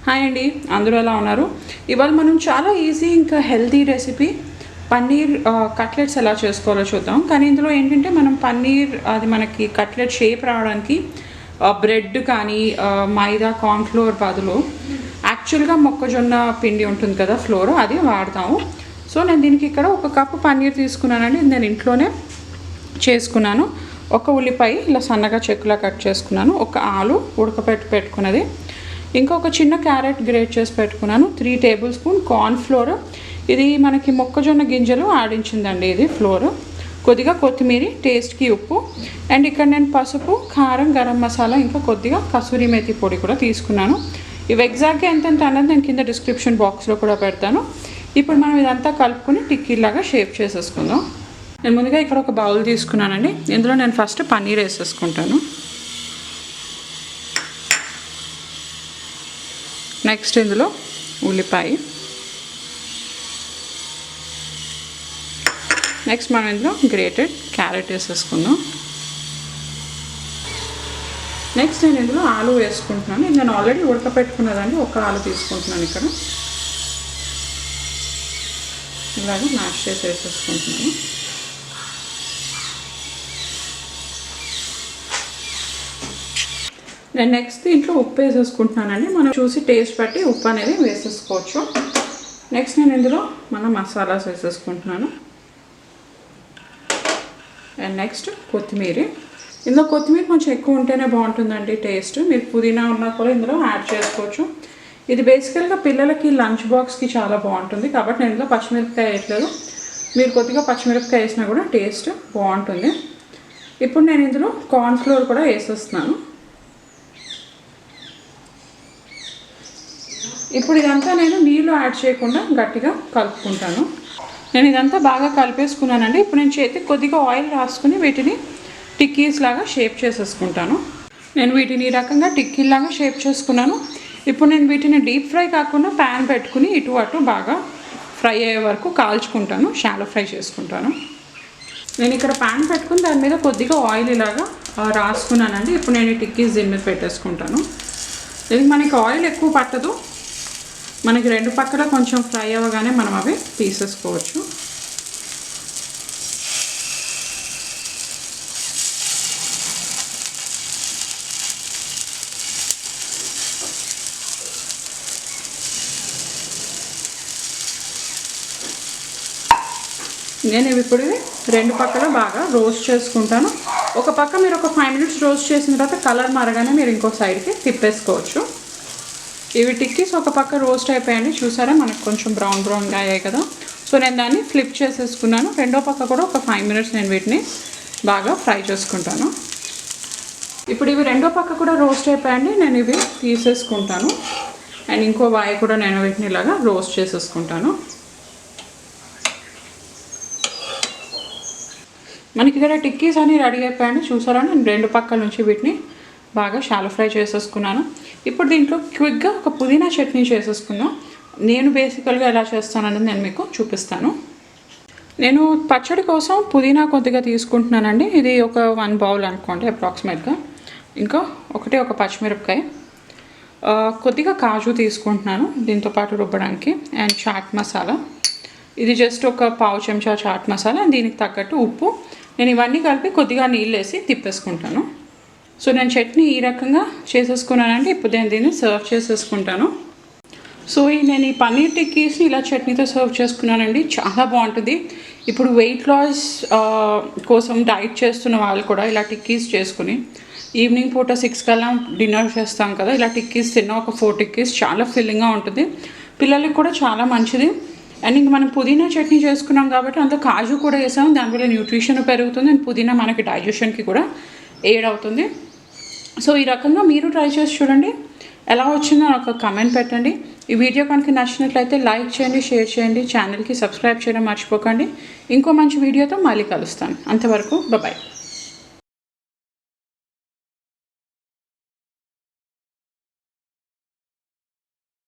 Hi అండి, అందరూ ఎలా ఉన్నారు? ఇవాళ మనం చాలా ఈజీ ఇంకా హెల్తీ రెసిపీ పన్నీర్ కట్లెట్స్ ఎలా చేసుకోవాలో చూద్దాం. కానీ ఇందులో ఏంటంటే మనం పన్నీర్ అది మనకి కట్లెట్ షేప్ రావడానికి బ్రెడ్ కానీ మైదా కార్న్ఫ్లోర్ బదులు యాక్చువల్గా మొక్కజొన్న పిండి ఉంటుంది కదా, ఫ్లోర్, అది వాడతాము. సో నేను దీనికి ఇక్కడ 1 కప్పు పన్నీర్ తీసుకున్నానండి. నేను ఇంట్లోనే చేసుకున్నాను. 1 ఉల్లిపాయ ఇలా సన్నగా చెక్కులా కట్ చేసుకున్నాను. 1 ఆలు పెట్టుకున్నది, ఇంకా ఒక చిన్న క్యారెట్ గ్రేట్ చేసి పెట్టుకున్నాను. 3 టేబుల్ స్పూన్ కార్న్ ఫ్లోర్, ఇది మనకి మొక్కజొన్న గింజలు ఆడించిందండి ఇది ఫ్లోర్. కొద్దిగా కొత్తిమీర, టేస్ట్కి ఉప్పు, అండ్ ఇక్కడ నేను పసుపు, కారం, గరం మసాలా, ఇంకా కొద్దిగా కసూరి మేతి పొడి కూడా తీసుకున్నాను. ఇవి ఎగ్జాక్ట్గా ఎంతెంత అన్నది నేను కింద డిస్క్రిప్షన్ బాక్స్లో కూడా పెడతాను. ఇప్పుడు మనం ఇదంతా కలుపుకొని టిక్కీలాగా షేప్ చేసేసుకుందాం. నేను ముందుగా ఇక్కడ ఒక బౌల్ తీసుకున్నానండి. ఇందులో నేను ఫస్ట్ పన్నీర్ వేసేసుకుంటాను. నెక్స్ట్ ఇందులో ఉల్లిపాయ, నెక్స్ట్ మనం ఇందులో గ్రేటెడ్ క్యారెట్ వేసేసుకుందాం. నెక్స్ట్ నేను ఇందులో ఆలు వేసుకుంటున్నాను. ఇది నేను ఆల్రెడీ ఉడకపెట్టుకున్నదండి. 1 ఆలు తీసుకుంటున్నాను. ఇక్కడ ఇలాగే మ్యాష్ చేసి వేసేసుకుంటున్నాను. నేను నెక్స్ట్ ఇంట్లో ఉప్పు వేసేసుకుంటున్నానండి. మనం చూసి టేస్ట్ బట్టి ఉప్పు అనేది వేసేసుకోవచ్చు. నెక్స్ట్ నేను ఇందులో మన మసాలాస్ వేసేసుకుంటున్నాను. అండ్ నెక్స్ట్ కొత్తిమీర. ఇందులో కొత్తిమీర కొంచెం ఎక్కువ ఉంటేనే బాగుంటుందండి టేస్ట్. మీరు పుదీనా ఉన్నా కూడా ఇందులో యాడ్ చేసుకోవచ్చు. ఇది బేసికల్గా పిల్లలకి లంచ్ బాక్స్కి చాలా బాగుంటుంది కాబట్టి నేను ఇందులో పచ్చిమిరపకాయ వేయట్లేదు. మీరు కొద్దిగా పచ్చిమిరపకాయ వేసినా కూడా టేస్ట్ బాగుంటుంది. ఇప్పుడు నేను ఇందులో కార్న్ ఫ్లోర్ కూడా వేసేస్తున్నాను. ఇప్పుడు ఇదంతా నేను నీళ్ళు యాడ్ చేయకుండా గట్టిగా కలుపుకుంటాను. నేను ఇదంతా బాగా కలిపేసుకున్నానండి. ఇప్పుడు నేను చేతికి కొద్దిగా ఆయిల్ రాసుకుని వీటిని టిక్కీస్ లాగా షేప్ చేసేసుకుంటాను. నేను వీటిని ఈ రకంగా టిక్కీలాగా షేప్ చేసుకున్నాను. ఇప్పుడు నేను వీటిని డీప్ ఫ్రై కాకుండా ప్యాన్ పెట్టుకుని ఇటు అటు బాగా ఫ్రై అయ్యే వరకు కాల్చుకుంటాను, షాలో ఫ్రై చేసుకుంటాను. నేను ఇక్కడ ప్యాన్ పెట్టుకుని దాని మీద కొద్దిగా ఆయిల్ ఇలాగా రాసుకున్నానండి. ఇప్పుడు నేను ఈ టిక్కీస్ దీని మీద పెట్టేసుకుంటాను. ఇది మనకి ఆయిల్ ఎక్కువ పట్టదు. మనకి 2 పక్కల కొంచెం ఫ్రై అవ్వగానే మనం అవి తీసేసుకోవచ్చు. నేను ఇప్పుడు 2 పక్కల బాగా రోస్ట్ చేసుకుంటాను. ఒక పక్క మీరు ఒక 5 మినిట్స్ రోస్ట్ చేసిన తర్వాత కలర్ మారగానే మీరు ఇంకో సైడ్కి తిప్పేసుకోవచ్చు. ఇవి టిక్కీస్ ఒక పక్క రోస్ట్ అయిపోయాయండి. చూసారా, మనకు కొంచెం బ్రౌన్గా అయ్యాయి కదా. సో నేను దాన్ని ఫ్లిప్ చేసేసుకున్నాను. రెండో పక్క కూడా ఒక 5 మినిట్స్ నేను వీటిని బాగా ఫ్రై చేసుకుంటాను. ఇప్పుడు ఇవి రెండో పక్క కూడా రోస్ట్ అయిపోయాయండి. నేను ఇవి తీసేసుకుంటాను. అండ్ ఇంకో వాయి కూడా నేను వీటిని ఇలాగా రోస్ట్ చేసేసుకుంటాను. మనకి ఇక్కడ టిక్కీస్ అన్నీ రెడీ అయిపోయాయండి. చూసారా, నేను 2 పక్కల నుంచి వీటిని బాగా షాలో ఫ్రై చేసేసుకున్నాను. ఇప్పుడు దీంట్లో క్విక్గా ఒక పుదీనా చట్నీ చేసేసుకుందాం. నేను బేసికల్గా ఎలా చేస్తాననేది నేను మీకు చూపిస్తాను. నేను పచ్చడి కోసం పుదీనా కొద్దిగా తీసుకుంటున్నానండి. ఇది ఒక 1 బౌల్ అనుకోండి అప్రాక్సిమేట్గా. ఇంకా ఒక పచ్చిమిరపకాయ, కొద్దిగా కాజు తీసుకుంటున్నాను దీంతో పాటు రుబ్బడానికి, అండ్ చాట్ మసాలా. ఇది జస్ట్ ఒక 1/2 చెంచా చాట్ మసాలా, దీనికి తగ్గట్టు ఉప్పు. నేను ఇవన్నీ కలిపి కొద్దిగా నీళ్ళు వేసి తిప్పేసుకుంటాను. సో నేను చట్నీ ఈ రకంగా చేసేసుకున్నానండి. ఇప్పుడు నేను దీన్ని సర్వ్ చేసేసుకుంటాను. సో నేను ఈ పన్నీర్ టిక్కీస్ని ఇలా చట్నీతో సర్వ్ చేసుకున్నానండి. చాలా బాగుంటుంది. ఇప్పుడు వెయిట్ లాస్ కోసం డైట్ చేస్తున్న వాళ్ళు కూడా ఇలా టిక్కీస్ చేసుకుని ఈవినింగ్ పూట 6 కల్లా డిన్నర్ చేస్తాం కదా, ఇలా టిక్కీస్ తిన్న ఒక 4 టిక్కీస్ చాలా ఫిల్లింగ్గా ఉంటుంది. పిల్లలకి కూడా చాలా మంచిది. అండ్ ఇంక మనం పుదీనా చట్నీ చేసుకున్నాం కాబట్టి అంత కాజు కూడా వేసాము. దానివల్ల న్యూట్రిషన్ పెరుగుతుంది అండ్ పుదీనా మనకి డైజెషన్కి కూడా ఎయిడ్ అవుతుంది. సో ఈ రకంగా మీరు ట్రై చేసి చూడండి. ఎలా వచ్చిందో ఒక కామెంట్ పెట్టండి. ఈ వీడియో కనుక నచ్చినట్లయితే లైక్ చేయండి, షేర్ చేయండి, ఛానల్కి సబ్స్క్రైబ్ చేయడం మర్చిపోకండి. ఇంకో మంచి వీడియోతో మళ్ళీ కలుస్తాను. అంతవరకు బాయ్.